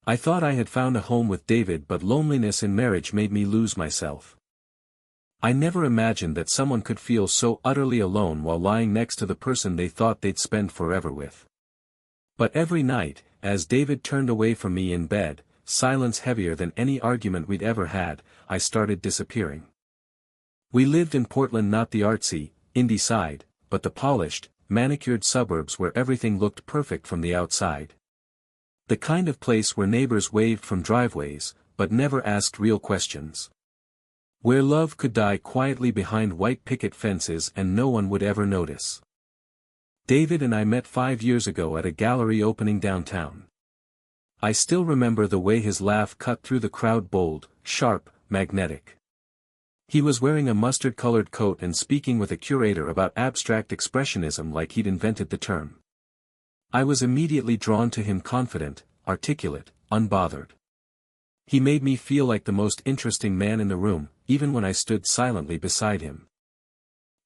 I thought I had found a home with David, but loneliness in marriage made me lose myself. I never imagined that someone could feel so utterly alone while lying next to the person they thought they'd spend forever with. But every night, as David turned away from me in bed, silence heavier than any argument we'd ever had, I started disappearing. We lived in Portland, not the artsy, indie side, but the polished, manicured suburbs where everything looked perfect from the outside. The kind of place where neighbors waved from driveways, but never asked real questions. Where love could die quietly behind white picket fences and no one would ever notice. David and I met 5 years ago at a gallery opening downtown. I still remember the way his laugh cut through the crowd, bold, sharp, magnetic. He was wearing a mustard-colored coat and speaking with a curator about abstract expressionism like he'd invented the term. I was immediately drawn to him, confident, articulate, unbothered. He made me feel like the most interesting man in the room, even when I stood silently beside him.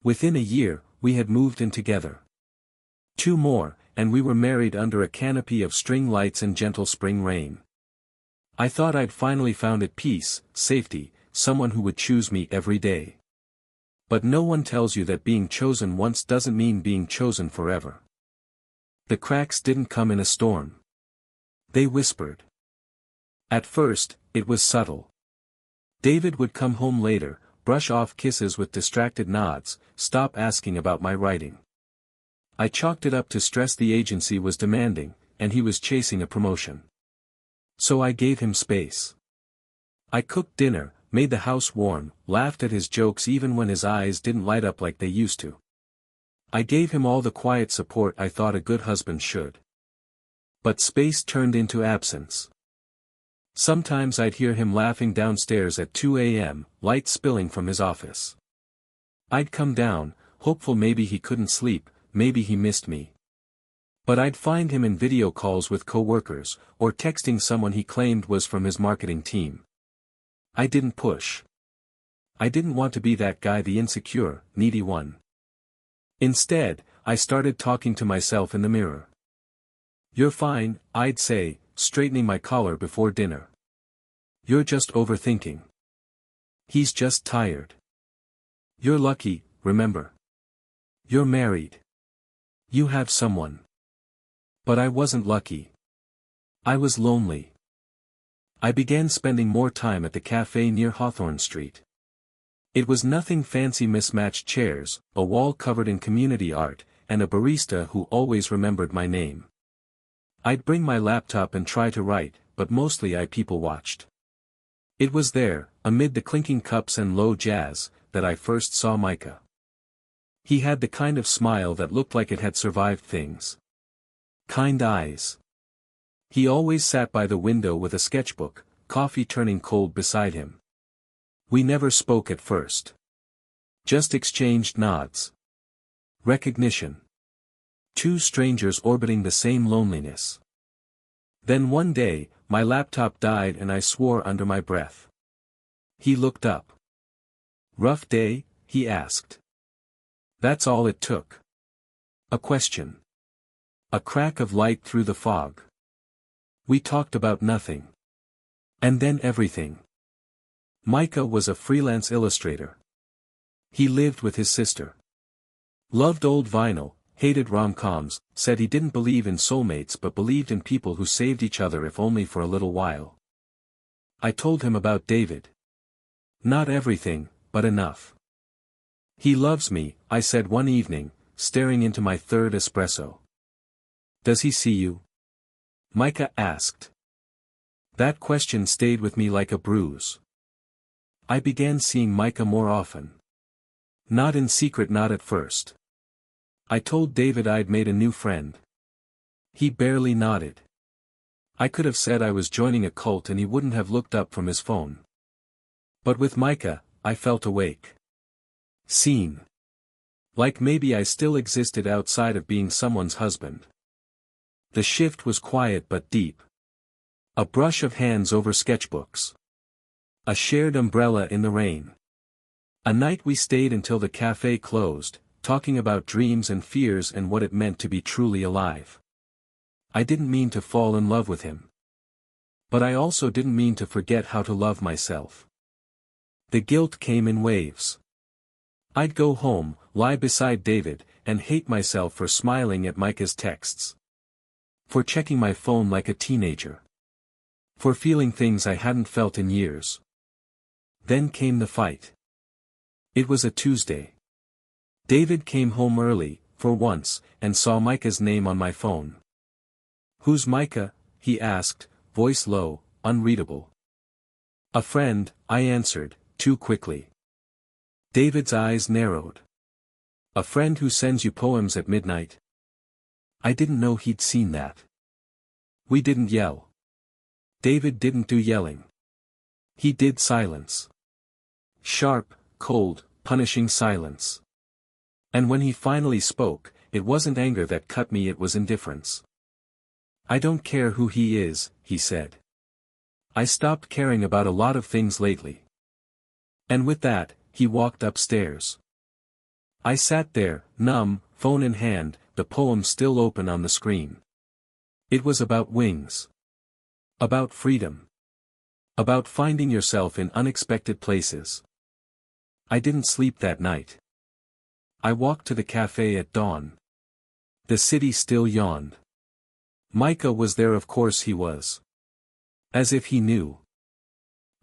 Within a year, we had moved in together. 2 more, and we were married under a canopy of string lights and gentle spring rain. I thought I'd finally found it, peace, safety, someone who would choose me every day. But no one tells you that being chosen once doesn't mean being chosen forever. The cracks didn't come in a storm. They whispered. At first, it was subtle. David would come home later, brush off kisses with distracted nods, stop asking about my writing. I chalked it up to stress the agency was demanding, and he was chasing a promotion. So I gave him space. I cooked dinner, made the house warm, laughed at his jokes even when his eyes didn't light up like they used to. I gave him all the quiet support I thought a good husband should. But space turned into absence. Sometimes I'd hear him laughing downstairs at 2 a.m., light spilling from his office. I'd come down, hopeful maybe he couldn't sleep, maybe he missed me. But I'd find him in video calls with coworkers, or texting someone he claimed was from his marketing team. I didn't push. I didn't want to be that guy, the insecure, needy one. Instead, I started talking to myself in the mirror. "You're fine," I'd say, straightening my collar before dinner. "You're just overthinking. He's just tired. You're lucky, remember. You're married. You have someone." But I wasn't lucky. I was lonely. I began spending more time at the cafe near Hawthorne Street. It was nothing fancy, mismatched chairs, a wall covered in community art, and a barista who always remembered my name. I'd bring my laptop and try to write, but mostly I people-watched. It was there, amid the clinking cups and low jazz, that I first saw Micah. He had the kind of smile that looked like it had survived things. Kind eyes. He always sat by the window with a sketchbook, coffee turning cold beside him. We never spoke at first. Just exchanged nods. Recognition. 2 strangers orbiting the same loneliness. Then one day, my laptop died and I swore under my breath. He looked up. "Rough day?" he asked. That's all it took. A question. A crack of light through the fog. We talked about nothing. And then everything. Micah was a freelance illustrator. He lived with his sister. Loved old vinyl, hated rom-coms, said he didn't believe in soulmates but believed in people who saved each other if only for a little while. I told him about David. Not everything, but enough. "He loves me," I said one evening, staring into my 3rd espresso. "Does he see you?" Micah asked. That question stayed with me like a bruise. I began seeing Micah more often. Not in secret, not at first. I told David I'd made a new friend. He barely nodded. I could have said I was joining a cult and he wouldn't have looked up from his phone. But with Micah, I felt awake. Seen. Like maybe I still existed outside of being someone's husband. The shift was quiet but deep. A brush of hands over sketchbooks. A shared umbrella in the rain. A night we stayed until the cafe closed, talking about dreams and fears and what it meant to be truly alive. I didn't mean to fall in love with him. But I also didn't mean to forget how to love myself. The guilt came in waves. I'd go home, lie beside David, and hate myself for smiling at Micah's texts. For checking my phone like a teenager. For feeling things I hadn't felt in years. Then came the fight. It was a Tuesday. David came home early, for once, and saw Micah's name on my phone. "Who's Micah?" he asked, voice low, unreadable. "A friend," I answered, too quickly. David's eyes narrowed. "A friend who sends you poems at midnight?" I didn't know he'd seen that. We didn't yell. David didn't do yelling. He did silence. Sharp, cold, punishing silence. And when he finally spoke, it wasn't anger that cut me, it was indifference. "I don't care who he is," he said. "I stopped caring about a lot of things lately." And with that, he walked upstairs. I sat there, numb, phone in hand, the poem still open on the screen. It was about wings. About freedom. About finding yourself in unexpected places. I didn't sleep that night. I walked to the cafe at dawn. The city still yawned. Micah was there, of course he was. As if he knew.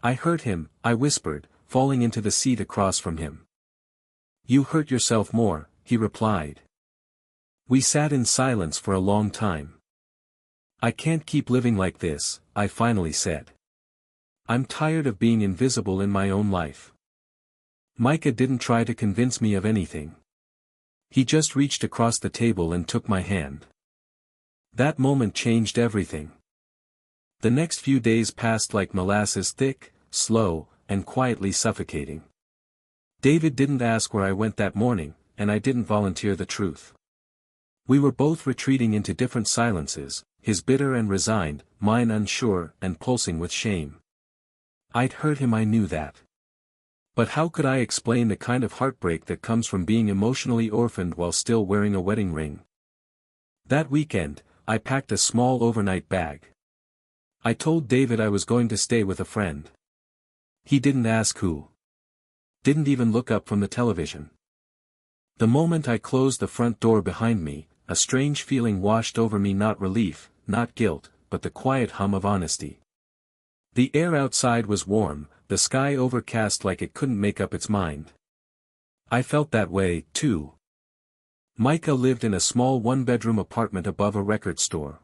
"I hurt him," I whispered, falling into the seat across from him. "You hurt yourself more," he replied. We sat in silence for a long time. "I can't keep living like this," I finally said. "I'm tired of being invisible in my own life." Micah didn't try to convince me of anything. He just reached across the table and took my hand. That moment changed everything. The next few days passed like molasses, thick, slow, and quietly suffocating. David didn't ask where I went that morning, and I didn't volunteer the truth. We were both retreating into different silences, his bitter and resigned, mine unsure and pulsing with shame. I'd hurt him, I knew that. But how could I explain the kind of heartbreak that comes from being emotionally orphaned while still wearing a wedding ring? That weekend, I packed a small overnight bag. I told David I was going to stay with a friend. He didn't ask who. Didn't even look up from the television. The moment I closed the front door behind me, a strange feeling washed over me, not relief, not guilt, but the quiet hum of honesty. The air outside was warm, the sky overcast like it couldn't make up its mind. I felt that way, too. Micah lived in a small one-bedroom apartment above a record store.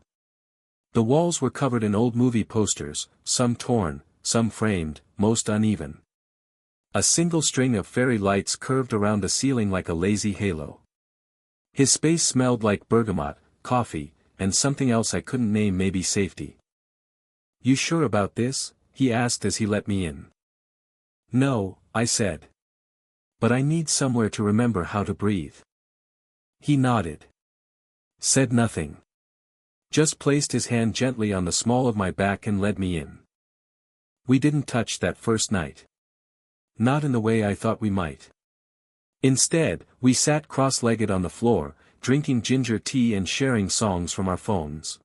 The walls were covered in old movie posters, some torn, some framed, most uneven. A single string of fairy lights curved around the ceiling like a lazy halo. His space smelled like bergamot, coffee, and something else I couldn't name, maybe safety. "You sure about this?" he asked as he let me in. "No," I said. "But I need somewhere to remember how to breathe." He nodded. Said nothing. Just placed his hand gently on the small of my back and led me in. We didn't touch that first night. Not in the way I thought we might. Instead, we sat cross-legged on the floor, drinking ginger tea and sharing songs from our phones.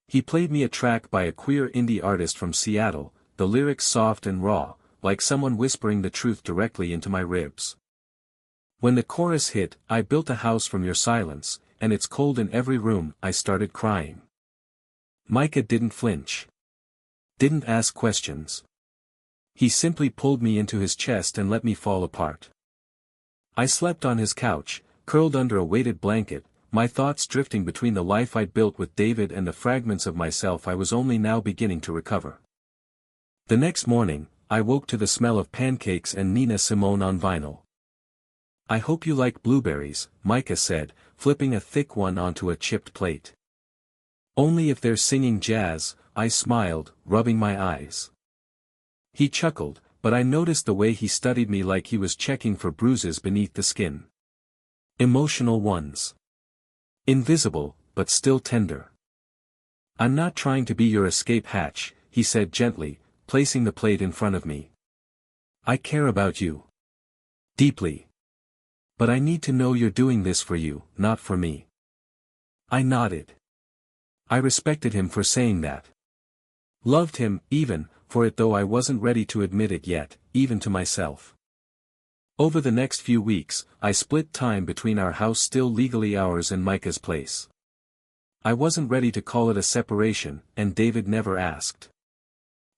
He played me a track by a queer indie artist from Seattle, the lyrics soft and raw, like someone whispering the truth directly into my ribs. When the chorus hit, "I built a house from your silence, and it's cold in every room," I started crying. Micah didn't flinch. Didn't ask questions. He simply pulled me into his chest and let me fall apart. I slept on his couch, curled under a weighted blanket, my thoughts drifting between the life I'd built with David and the fragments of myself I was only now beginning to recover. The next morning, I woke to the smell of pancakes and Nina Simone on vinyl. "I hope you like blueberries," Micah said, flipping a thick one onto a chipped plate. "Only if they're singing jazz," I smiled, rubbing my eyes. He chuckled, but I noticed the way he studied me like he was checking for bruises beneath the skin. Emotional ones. Invisible, but still tender. "I'm not trying to be your escape hatch," he said gently, placing the plate in front of me. "I care about you. Deeply. But I need to know you're doing this for you, not for me." I nodded. I respected him for saying that. Loved him, even, for it though I wasn't ready to admit it yet, even to myself. Over the next few weeks, I split time between our house still legally ours and Micah's place. I wasn't ready to call it a separation, and David never asked.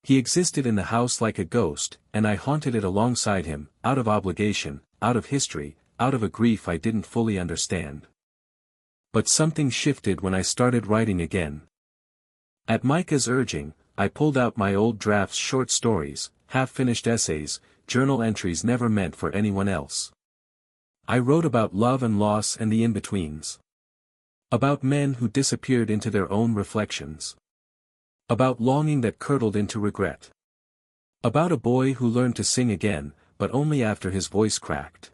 He existed in the house like a ghost, and I haunted it alongside him, out of obligation, out of history, out of a grief I didn't fully understand. But something shifted when I started writing again. At Micah's urging, I pulled out my old drafts, short stories, half-finished essays, journal entries never meant for anyone else. I wrote about love and loss and the in-betweens. About men who disappeared into their own reflections. About longing that curdled into regret. About a boy who learned to sing again, but only after his voice cracked.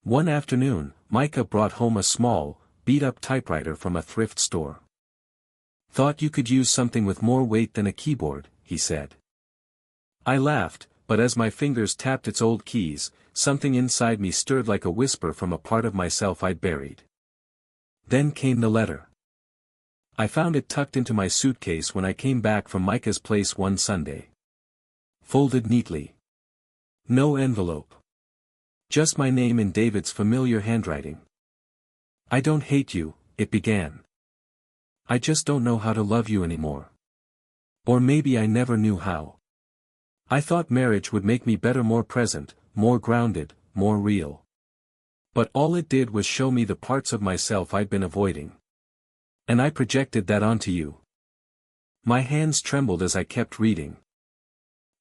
One afternoon, Micah brought home a small, beat-up typewriter from a thrift store. "Thought you could use something with more weight than a keyboard," he said. I laughed, but as my fingers tapped its old keys, something inside me stirred like a whisper from a part of myself I'd buried. Then came the letter. I found it tucked into my suitcase when I came back from Micah's place one Sunday. Folded neatly. No envelope. Just my name in David's familiar handwriting. "I don't hate you," it began. "I just don't know how to love you anymore. Or maybe I never knew how. I thought marriage would make me better, more present, more grounded, more real. But all it did was show me the parts of myself I'd been avoiding. And I projected that onto you." My hands trembled as I kept reading.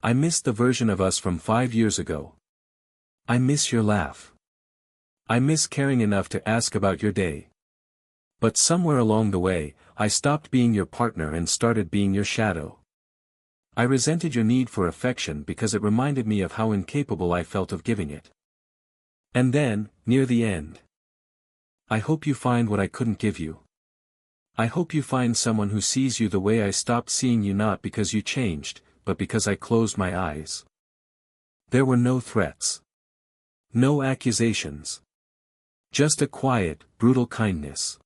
"I miss the version of us from 5 years ago. I miss your laugh. I miss caring enough to ask about your day. But somewhere along the way, I stopped being your partner and started being your shadow. I resented your need for affection because it reminded me of how incapable I felt of giving it. And then, near the end, I hope you find what I couldn't give you. I hope you find someone who sees you the way I stopped seeing you, not because you changed, but because I closed my eyes." There were no threats. No accusations. Just a quiet, brutal kindness.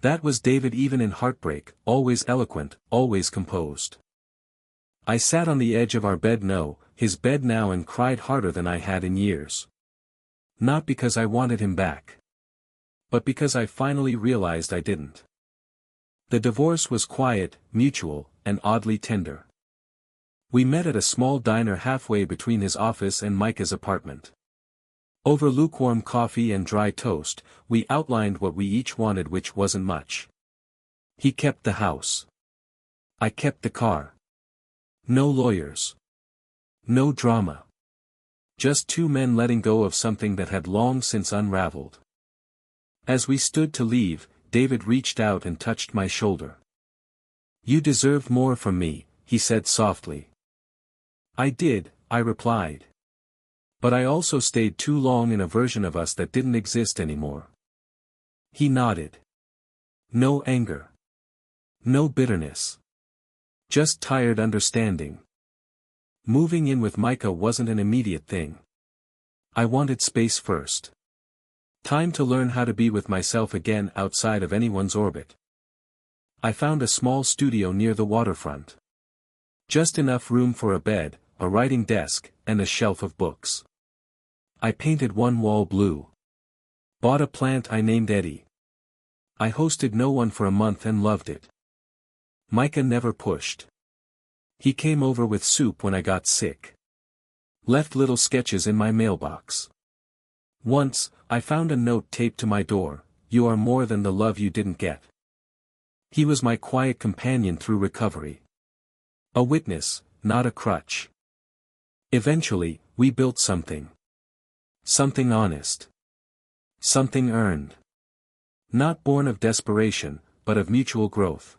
That was David, even in heartbreak, always eloquent, always composed. I sat on the edge of our bed, his bed now, and cried harder than I had in years. Not because I wanted him back. But because I finally realized I didn't. The divorce was quiet, mutual, and oddly tender. We met at a small diner halfway between his office and Micah's apartment. Over lukewarm coffee and dry toast, we outlined what we each wanted, which wasn't much. He kept the house. I kept the car. No lawyers. No drama. Just two men letting go of something that had long since unraveled. As we stood to leave, David reached out and touched my shoulder. "You deserved more from me," he said softly. "I did," I replied. "But I also stayed too long in a version of us that didn't exist anymore." He nodded. No anger. No bitterness. Just tired understanding. Moving in with Micah wasn't an immediate thing. I wanted space first. Time to learn how to be with myself again outside of anyone's orbit. I found a small studio near the waterfront. Just enough room for a bed, a writing desk, and a shelf of books. I painted one wall blue. Bought a plant I named Eddie. I hosted no one for a month and loved it. Micah never pushed. He came over with soup when I got sick. Left little sketches in my mailbox. Once, I found a note taped to my door: "You are more than the love you didn't get." He was my quiet companion through recovery. A witness, not a crutch. Eventually, we built something. Something honest. Something earned. Not born of desperation, but of mutual growth.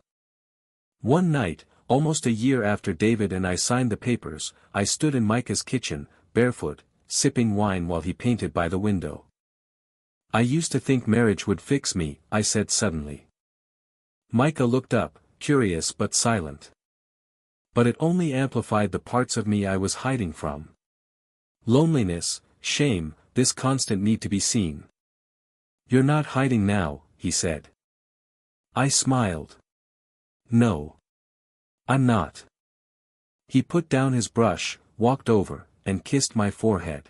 One night, almost a year after David and I signed the papers, I stood in Micah's kitchen, barefoot, sipping wine while he painted by the window. "I used to think marriage would fix me," I said suddenly. Micah looked up, curious but silent. But it only amplified the parts of me I was hiding from. Loneliness, shame, this constant need to be seen. "You're not hiding now," he said. I smiled. "No. I'm not. He put down his brush, walked over, and kissed my forehead.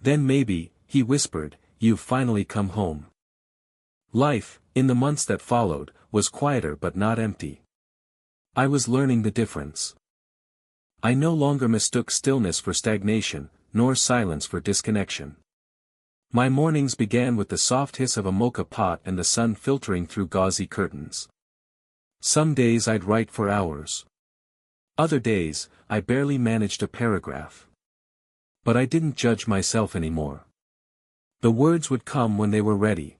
Then maybe, he whispered, you've finally come home. Life, in the months that followed, was quieter but not empty. I was learning the difference. I no longer mistook stillness for stagnation, nor silence for disconnection. My mornings began with the soft hiss of a mocha pot and the sun filtering through gauzy curtains. Some days I'd write for hours. Other days, I barely managed a paragraph. But I didn't judge myself anymore. The words would come when they were ready.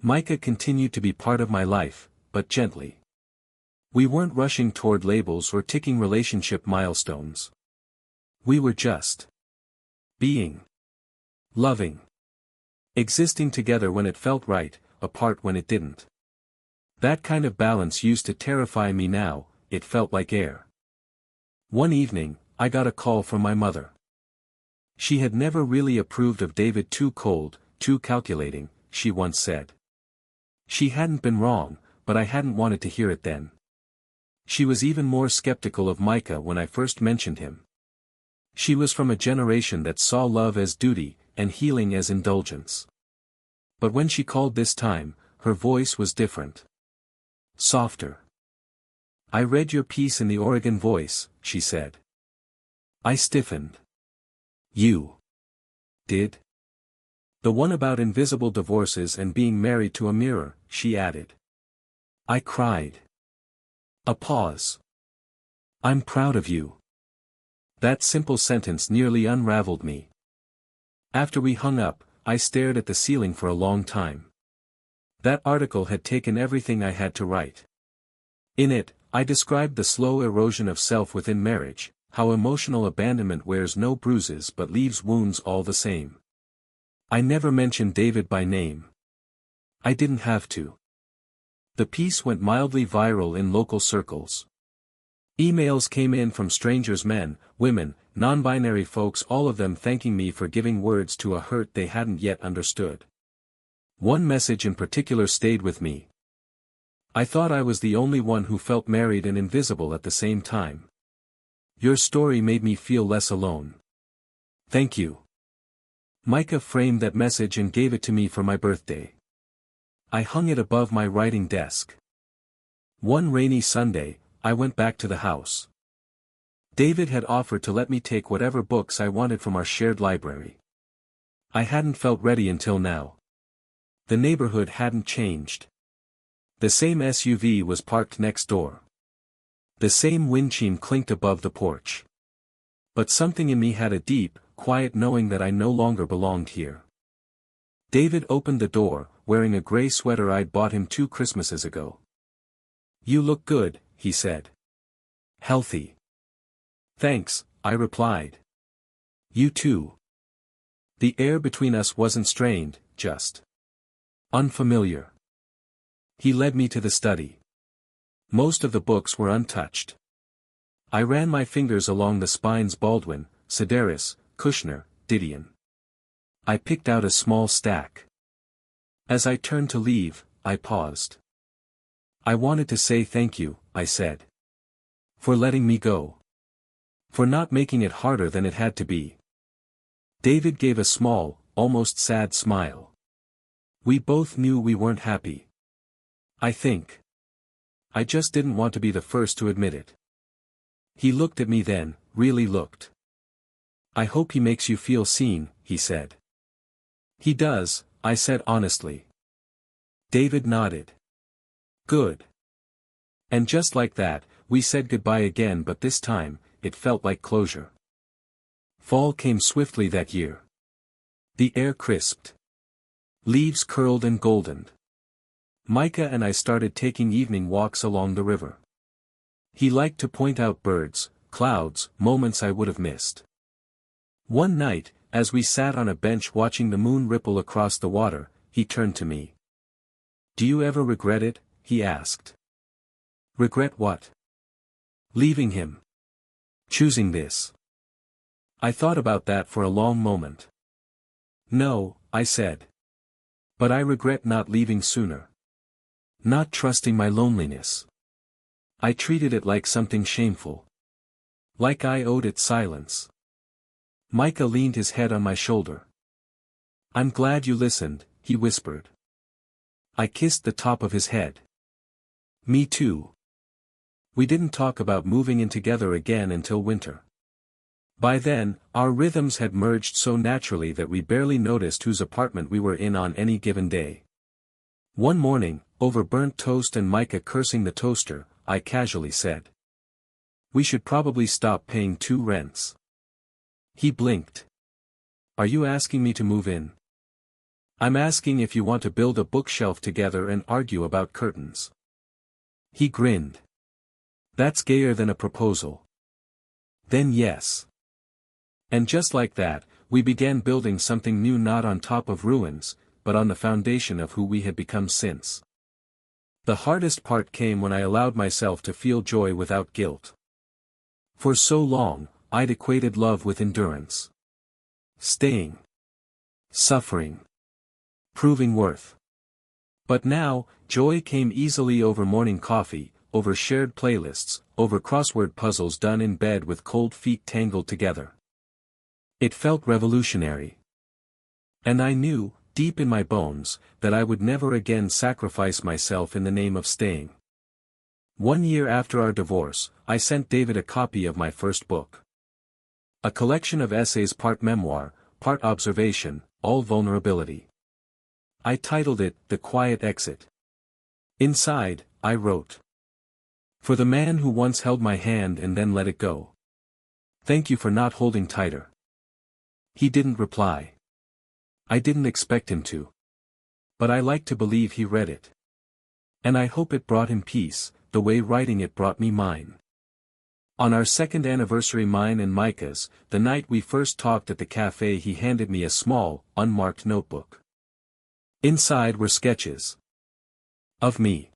Micah continued to be part of my life, but gently. We weren't rushing toward labels or ticking relationship milestones. We were just being. Loving. Existing together when it felt right, apart when it didn't. That kind of balance used to terrify me now, it felt like air. One evening, I got a call from my mother. She had never really approved of David, too cold, too calculating, she once said. She hadn't been wrong, but I hadn't wanted to hear it then. She was even more skeptical of Micah when I first mentioned him. She was from a generation that saw love as duty, and healing as indulgence. But when she called this time, her voice was different. Softer. I read your piece in the Oregon Voice, she said. I stiffened. You did? The one about invisible divorces and being married to a mirror, she added. I cried. A pause. I'm proud of you. That simple sentence nearly unraveled me. After we hung up, I stared at the ceiling for a long time. That article had taken everything I had to write. In it, I described the slow erosion of self within marriage, how emotional abandonment wears no bruises but leaves wounds all the same. I never mentioned David by name. I didn't have to. The piece went mildly viral in local circles. Emails came in from strangers, men, women, non-binary folks, all of them thanking me for giving words to a hurt they hadn't yet understood. One message in particular stayed with me. I thought I was the only one who felt married and invisible at the same time. Your story made me feel less alone. Thank you. Micah framed that message and gave it to me for my birthday. I hung it above my writing desk. One rainy Sunday, I went back to the house. David had offered to let me take whatever books I wanted from our shared library. I hadn't felt ready until now. The neighborhood hadn't changed. The same SUV was parked next door. The same wind chime clinked above the porch. But something in me had a deep, quiet knowing that I no longer belonged here. David opened the door, wearing a gray sweater I'd bought him 2 Christmases ago. You look good, he said. Healthy. Thanks, I replied. You too. The air between us wasn't strained, just unfamiliar. He led me to the study. Most of the books were untouched. I ran my fingers along the spines: Baldwin, Sedaris, Kushner, Didion. I picked out a small stack. As I turned to leave, I paused. I wanted to say thank you, I said. For letting me go. For not making it harder than it had to be. David gave a small, almost sad smile. We both knew we weren't happy. I think. I just didn't want to be the first to admit it. He looked at me then, really looked. I hope he makes you feel seen, he said. He does, I said honestly. David nodded. Good. And just like that, we said goodbye again, but this time, it felt like closure. Fall came swiftly that year. The air crisped. Leaves curled and goldened. Micah and I started taking evening walks along the river. He liked to point out birds, clouds, moments I would have missed. One night, as we sat on a bench watching the moon ripple across the water, he turned to me. Do you ever regret it? He asked. Regret what? Leaving him. Choosing this. I thought about that for a long moment. No, I said. But I regret not leaving sooner. Not trusting my loneliness. I treated it like something shameful. Like I owed it silence. Micah leaned his head on my shoulder. "I'm glad you listened," he whispered. I kissed the top of his head. "Me too." We didn't talk about moving in together again until winter. By then, our rhythms had merged so naturally that we barely noticed whose apartment we were in on any given day. One morning, over burnt toast and Micah cursing the toaster, I casually said, "We should probably stop paying 2 rents." He blinked. "Are you asking me to move in?" "I'm asking if you want to build a bookshelf together and argue about curtains." He grinned. "That's gayer than a proposal." "Then yes." And just like that, we began building something new, not on top of ruins, but on the foundation of who we had become since. The hardest part came when I allowed myself to feel joy without guilt. For so long, I'd equated love with endurance. Staying. Suffering. Proving worth. But now, joy came easily over morning coffee, over shared playlists, over crossword puzzles done in bed with cold feet tangled together. It felt revolutionary. And I knew, deep in my bones, that I would never again sacrifice myself in the name of staying. 1 year after our divorce, I sent David a copy of my first book. A collection of essays, part memoir, part observation, all vulnerability. I titled it, The Quiet Exit. Inside, I wrote, "For the man who once held my hand and then let it go. Thank you for not holding tighter." He didn't reply. I didn't expect him to. But I like to believe he read it. And I hope it brought him peace, the way writing it brought me mine. On our second anniversary, mine and Micah's, the night we first talked at the cafe, he handed me a small, unmarked notebook. Inside were sketches. Of me.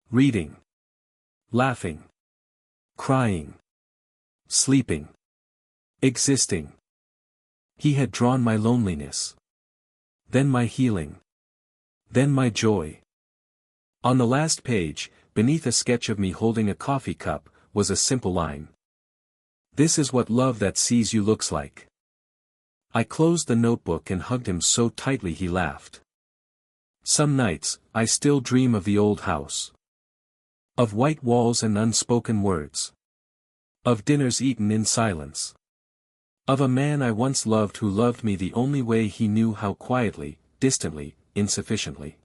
Reading. Laughing. Crying. Sleeping. Existing. He had drawn my loneliness. Then my healing. Then my joy. On the last page, beneath a sketch of me holding a coffee cup, was a simple line. "This is what love that sees you looks like." I closed the notebook and hugged him so tightly he laughed. Some nights, I still dream of the old house. Of white walls and unspoken words. Of dinners eaten in silence. Of a man I once loved who loved me the only way he knew how, quietly, distantly, insufficiently.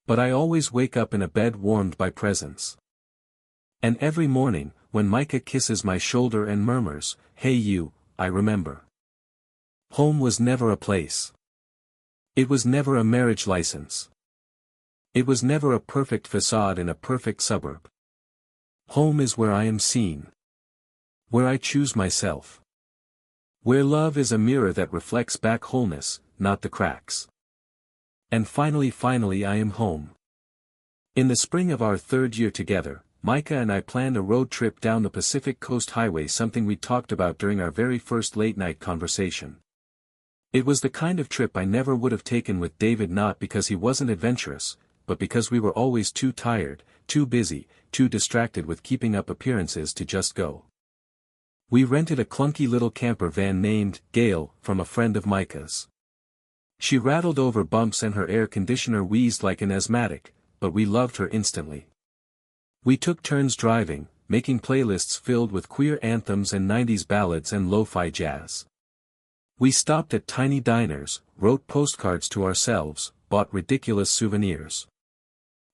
But I always wake up in a bed warmed by presence. And every morning, when Micah kisses my shoulder and murmurs, "Hey you," I remember. Home was never a place. It was never a marriage license. It was never a perfect facade in a perfect suburb. Home is where I am seen. Where I choose myself. Where love is a mirror that reflects back wholeness, not the cracks. And finally I am home. In the spring of our 3rd year together, Micah and I planned a road trip down the Pacific Coast Highway, something we talked about during our very first late-night conversation. It was the kind of trip I never would have taken with David, not because he wasn't adventurous, but because we were always too tired, too busy, too distracted with keeping up appearances to just go. We rented a clunky little camper van named Gail from a friend of Micah's. She rattled over bumps and her air conditioner wheezed like an asthmatic, but we loved her instantly. We took turns driving, making playlists filled with queer anthems and 90s ballads and lo-fi jazz. We stopped at tiny diners, wrote postcards to ourselves, bought ridiculous souvenirs.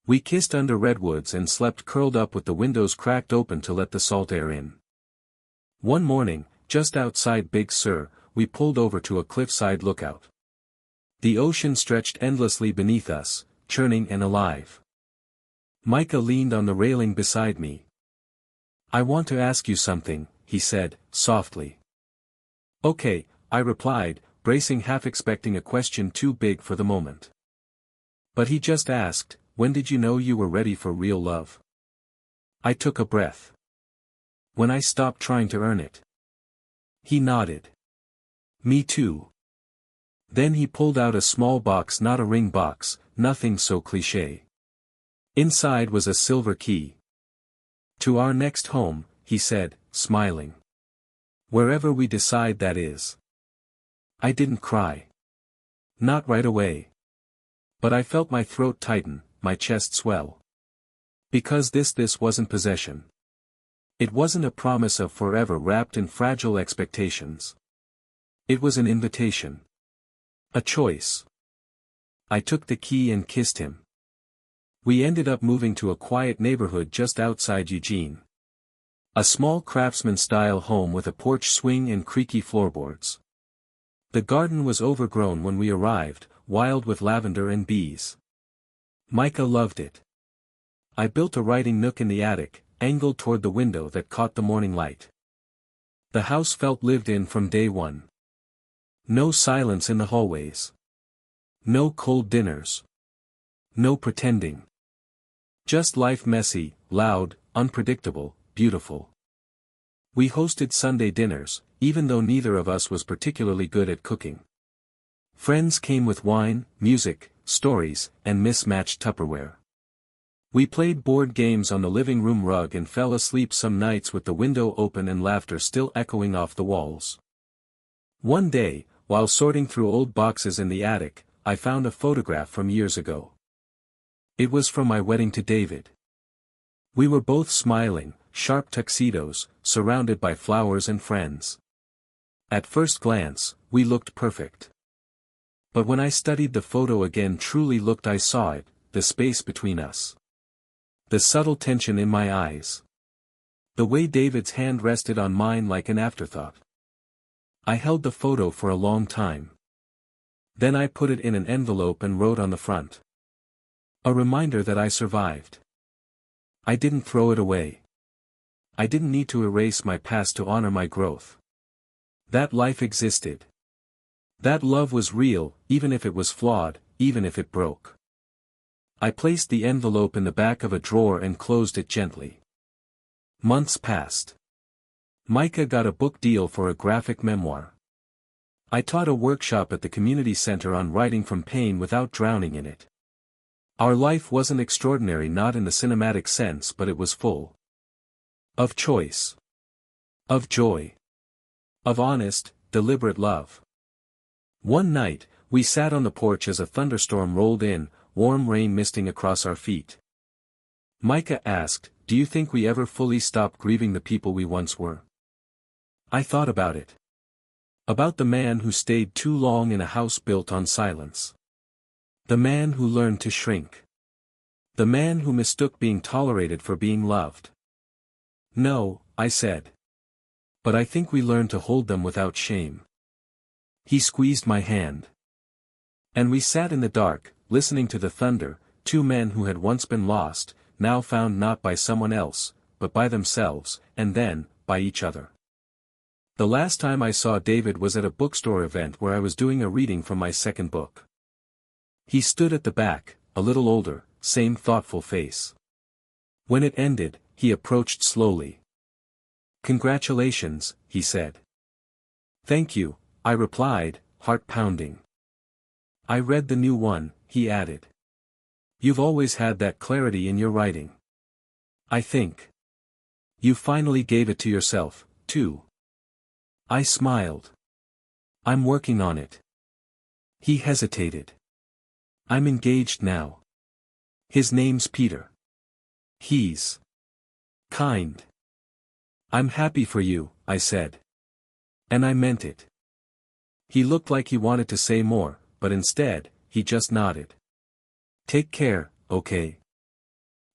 We kissed under redwoods and slept curled up with the windows cracked open to let the salt air in. One morning, just outside Big Sur, we pulled over to a cliffside lookout. The ocean stretched endlessly beneath us, churning and alive. Micah leaned on the railing beside me. "I want to ask you something," he said, softly. "Okay," I replied, bracing, half expecting a question too big for the moment. But he just asked, "When did you know you were ready for real love?" I took a breath. "When I stopped trying to earn it." He nodded. "Me too." Then he pulled out a small box, not a ring box, nothing so cliché. Inside was a silver key. To our next home, he said, smiling. Wherever we decide, that is. I didn't cry. Not right away. But I felt my throat tighten, my chest swell. Because this wasn't possession. It wasn't a promise of forever wrapped in fragile expectations. It was an invitation. A choice. I took the key and kissed him. We ended up moving to a quiet neighborhood just outside Eugene. A small craftsman-style home with a porch swing and creaky floorboards. The garden was overgrown when we arrived, wild with lavender and bees. Micah loved it. I built a writing nook in the attic, angled toward the window that caught the morning light. The house felt lived in from day one. No silence in the hallways. No cold dinners. No pretending. Just life, messy, loud, unpredictable, beautiful. We hosted Sunday dinners, even though neither of us was particularly good at cooking. Friends came with wine, music, stories, and mismatched Tupperware. We played board games on the living room rug and fell asleep some nights with the window open and laughter still echoing off the walls. One day, while sorting through old boxes in the attic, I found a photograph from years ago. It was from my wedding to David. We were both smiling, sharp tuxedos, surrounded by flowers and friends. At first glance, we looked perfect. But when I studied the photo again, truly looked, I saw it, the space between us. The subtle tension in my eyes. The way David's hand rested on mine like an afterthought. I held the photo for a long time. Then I put it in an envelope and wrote on the front. A reminder that I survived. I didn't throw it away. I didn't need to erase my past to honor my growth. That life existed. That love was real, even if it was flawed, even if it broke. I placed the envelope in the back of a drawer and closed it gently. Months passed. Micah got a book deal for a graphic memoir. I taught a workshop at the community center on writing from pain without drowning in it. Our life wasn't extraordinary, not in the cinematic sense, but it was full. Of choice. Of joy. Of honest, deliberate love. One night, we sat on the porch as a thunderstorm rolled in, warm rain misting across our feet. Micah asked, "Do you think we ever fully stop grieving the people we once were?" I thought about it. About the man who stayed too long in a house built on silence. The man who learned to shrink. The man who mistook being tolerated for being loved. No, I said. But I think we learn to hold them without shame. He squeezed my hand. And we sat in the dark, listening to the thunder, two men who had once been lost, now found not by someone else, but by themselves, and then, by each other. The last time I saw David was at a bookstore event where I was doing a reading from my second book. He stood at the back, a little older, same thoughtful face. When it ended, he approached slowly. "Congratulations," he said. "Thank you," I replied, heart pounding. "I read the new one," he added. "You've always had that clarity in your writing. I think. You finally gave it to yourself, too." I smiled. "I'm working on it." He hesitated. "I'm engaged now. His name's Peter. He's kind." "I'm happy for you," I said. And I meant it. He looked like he wanted to say more, but instead, he just nodded. "Take care, okay?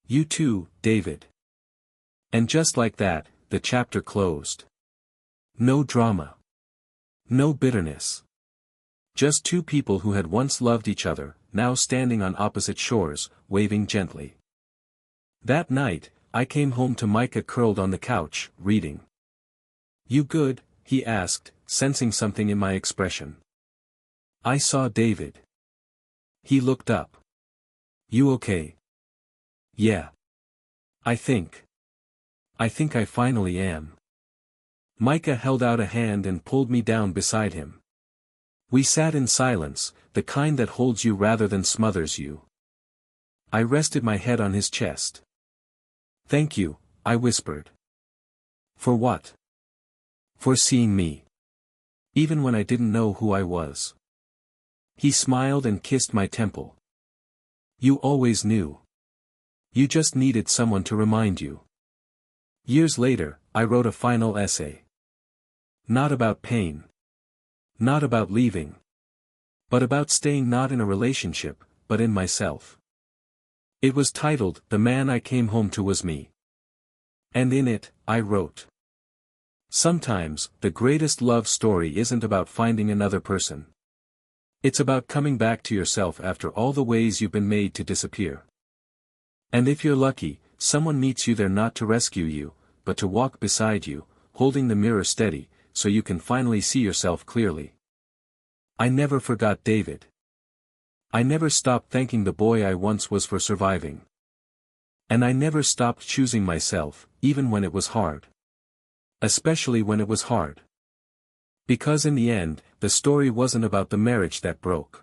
You too, David." And just like that, the chapter closed. No drama. No bitterness. Just two people who had once loved each other, now standing on opposite shores, waving gently. That night, I came home to Micah curled on the couch, reading. "You good?" he asked, sensing something in my expression. I saw David. He looked up. "You okay?" "Yeah. I think I finally am." Micah held out a hand and pulled me down beside him. We sat in silence, the kind that holds you rather than smothers you. I rested my head on his chest. "Thank you," I whispered. For what? For seeing me. Even when I didn't know who I was. He smiled and kissed my temple. You always knew. You just needed someone to remind you. Years later, I wrote a final essay. Not about pain. Not about leaving. But about staying not in a relationship, but in myself. It was titled, The Man I Came Home to Was Me. And in it, I wrote. Sometimes, the greatest love story isn't about finding another person. It's about coming back to yourself after all the ways you've been made to disappear. And if you're lucky, someone meets you there not to rescue you, but to walk beside you, holding the mirror steady, so you can finally see yourself clearly. I never forgot David. I never stopped thanking the boy I once was for surviving. And I never stopped choosing myself, even when it was hard. Especially when it was hard. Because in the end, the story wasn't about the marriage that broke.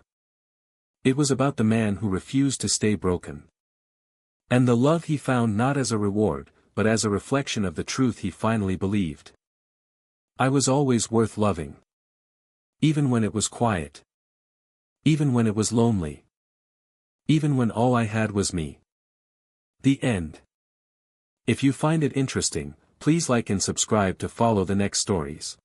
It was about the man who refused to stay broken. And the love he found not as a reward, but as a reflection of the truth he finally believed. I was always worth loving. Even when it was quiet. Even when it was lonely. Even when all I had was me. The end. If you find it interesting, please like and subscribe to follow the next stories.